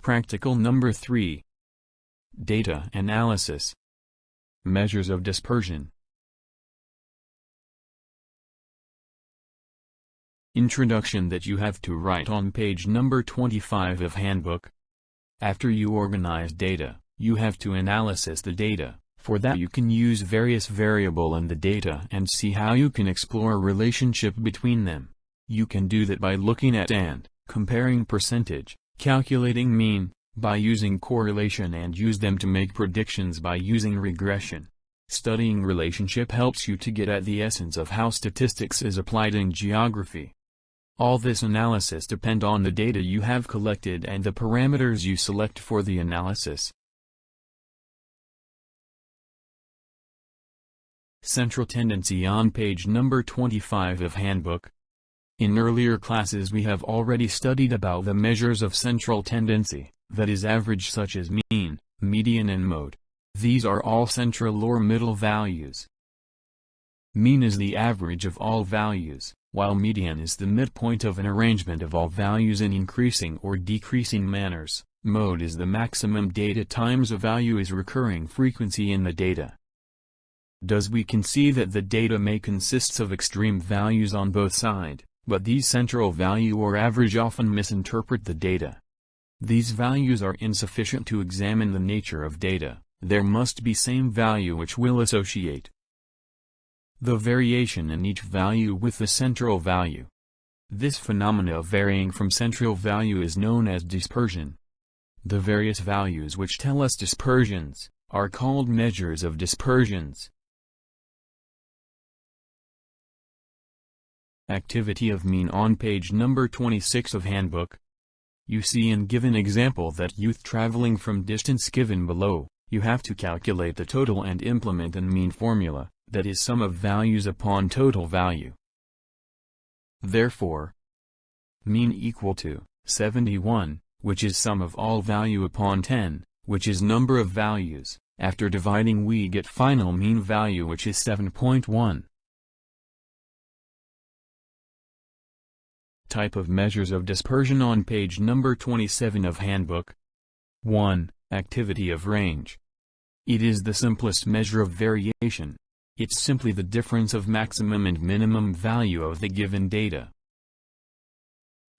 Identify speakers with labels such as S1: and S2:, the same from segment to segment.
S1: Practical number 3. Data analysis. Measures of dispersion. Introduction that you have to write on page number 25 of Handbook. After you organize data, you have to analyze the data. For that you can use various variables in the data and see how you can explore a relationship between them. You can do that by looking at and comparing percentage, calculating mean, by using correlation, and use them to make predictions by using regression. Studying relationship helps you to get at the essence of how statistics is applied in geography. All this analysis depend on the data you have collected and the parameters you select for the analysis. Central tendency on page number 25 of Handbook. In earlier classes we have already studied about the measures of central tendency, that is average such as mean, median and mode. These are all central or middle values. Mean is the average of all values, while median is the midpoint of an arrangement of all values in increasing or decreasing manners. Mode is the maximum data times a value is recurring frequency in the data. We can see that the data may consist of extreme values on both sides, but these central value or average often misinterpret the data. These values are insufficient to examine the nature of data. There must be same value which will associate the variation in each value with the central value. This phenomena of varying from central value is known as dispersion. The various values which tell us dispersions are called measures of dispersions. Activity of mean on page number 26 of Handbook. You see in given example that youth traveling from distance given below, you have to calculate the total and implement an mean formula, that is sum of values upon total value. Therefore, mean equal to 71, which is sum of all value upon 10, which is number of values. After dividing we get final mean value which is 7.1. Type of measures of dispersion on page number 27 of Handbook. 1. Activity of range. It is the simplest measure of variation. It's simply the difference of maximum and minimum value of the given data.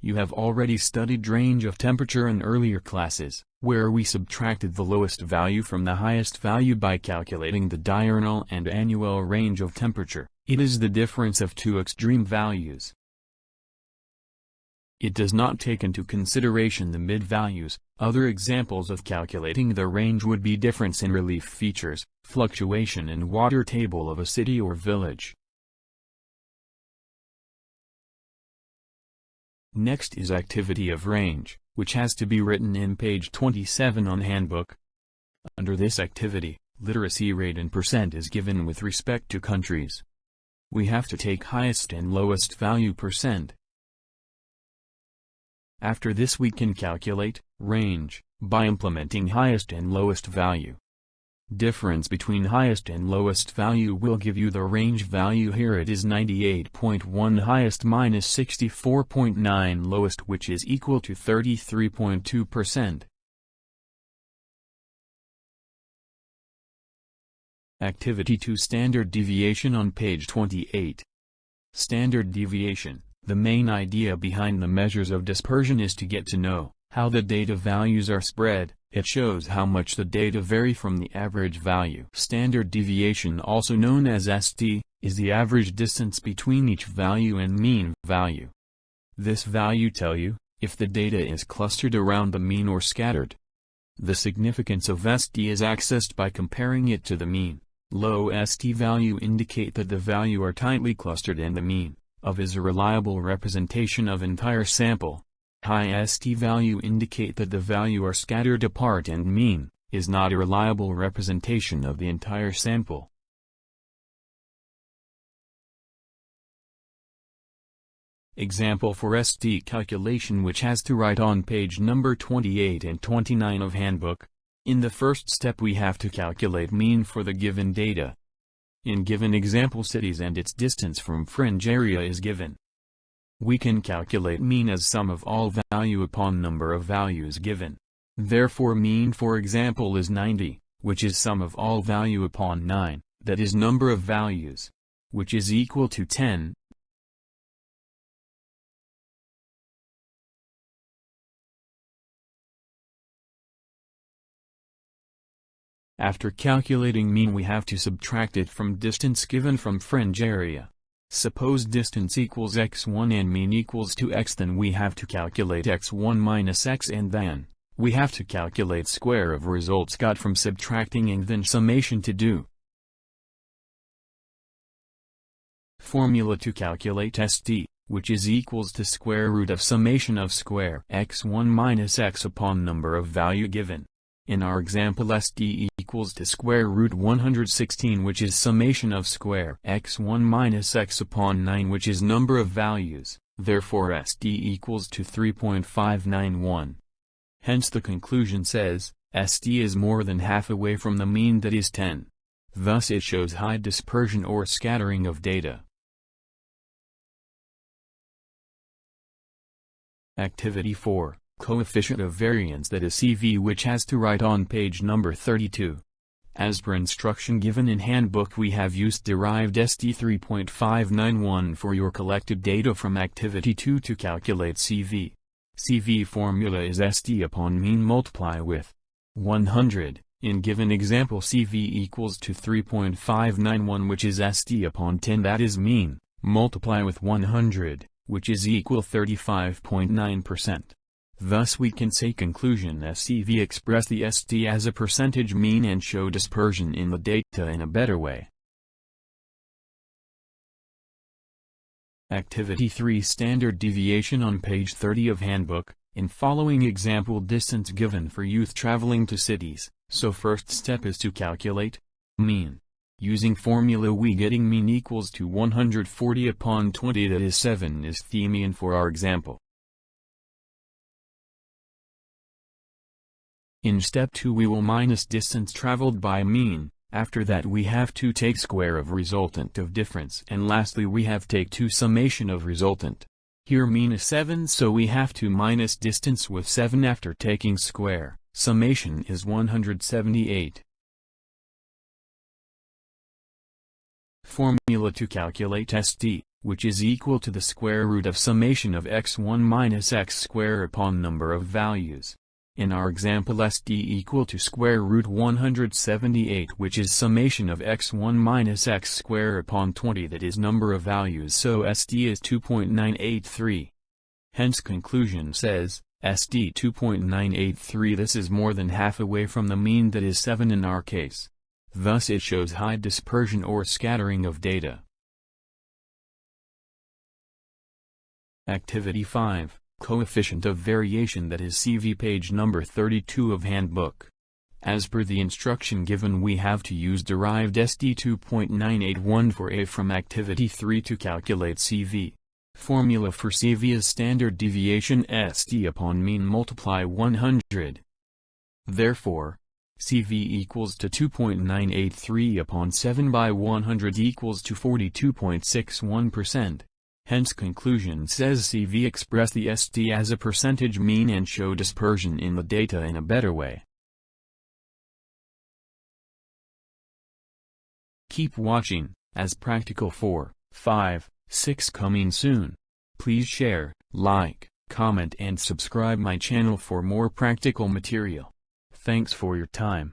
S1: You have already studied range of temperature in earlier classes, where we subtracted the lowest value from the highest value by calculating the diurnal and annual range of temperature. It is the difference of two extreme values. It does not take into consideration the mid-values. Other examples of calculating the range would be difference in relief features, fluctuation in water table of a city or village. Next is activity of range, which has to be written in page 27 on Handbook. Under this activity, literacy rate in percent is given with respect to countries. We have to take highest and lowest value percent. After this we can calculate range by implementing highest and lowest value. Difference between highest and lowest value will give you the range value. Here it is 98.1 highest minus 64.9 lowest, which is equal to 33.2%. Activity 2. Standard deviation on page 28. Standard deviation. The main idea behind the measures of dispersion is to get to know how the data values are spread. It shows how much the data vary from the average value. Standard deviation, also known as ST, is the average distance between each value and mean value. This value tells you if the data is clustered around the mean or scattered. The significance of ST is accessed by comparing it to the mean. Low ST value indicate that the value are tightly clustered and the mean of is a reliable representation of entire sample. High ST value indicate that the value are scattered apart and mean is not a reliable representation of the entire sample. Example for ST calculation, which has to write on page number 28 and 29 of Handbook. In the first step we have to calculate mean for the given data. In given example, cities and its distance from fringe area is given. We can calculate mean as sum of all value upon number of values given. Therefore mean for example is 90, which is sum of all value upon 9, that is number of values, which is equal to 10. After calculating mean we have to subtract it from distance given from fringe area. Suppose distance equals x1 and mean equals to x, then we have to calculate x1 minus x, and then we have to calculate square of results got from subtracting and then summation to do. Formula to calculate ST, which is equals to square root of summation of square x1 minus x upon number of value given. In our example ST equals to square root 116, which is summation of square x1 minus x upon 9, which is number of values, therefore ST equals to 3.591. Hence the conclusion says, ST is more than half away from the mean, that is 10. Thus it shows high dispersion or scattering of data. Activity 4. Coefficient of variance, that is CV, which has to write on page number 32. As per instruction given in handbook, we have used derived ST 3.591 for your collected data from activity 2 to calculate CV. CV formula is ST upon mean multiply with 100. In given example CV equals to 3.591, which is ST upon 10, that is mean, multiply with 100, which is equal 35.9%. Thus we can say conclusion SCV express the ST as a percentage mean and show dispersion in the data in a better way. Activity 3 Standard deviation on page 30 of handbook. In following example, distance given for youth traveling to cities, so first step is to calculate mean. Using formula we getting mean equals to 140 upon 20, that is 7 is the mean for our example. In step 2 we will minus distance traveled by mean, after that we have to take square of resultant of difference, and lastly we have take 2 summation of resultant. Here mean is 7, so we have to minus distance with 7 after taking square, summation is 178. Formula to calculate ST, which is equal to the square root of summation of x1 minus x square upon number of values. In our example ST equal to square root 178, which is summation of x1 minus x square upon 20, that is number of values, so ST is 2.983. Hence conclusion says, ST 2.983, this is more than half away from the mean, that is 7 in our case. Thus it shows high dispersion or scattering of data. Activity 5. Coefficient of variation, that is CV, page number 32 of handbook. As per the instruction given we have to use derived ST 2.981 for A from activity 3 to calculate CV. Formula for CV is standard deviation ST upon mean multiply 100. Therefore, CV equals to 2.983 upon 7 by 100 equals to 42.61%. Hence conclusion says CV express the ST as a percentage mean and show dispersion in the data in a better way. Keep watching, as practical 4, 5, 6 coming soon. Please share, like, comment and subscribe my channel for more practical material. Thanks for your time.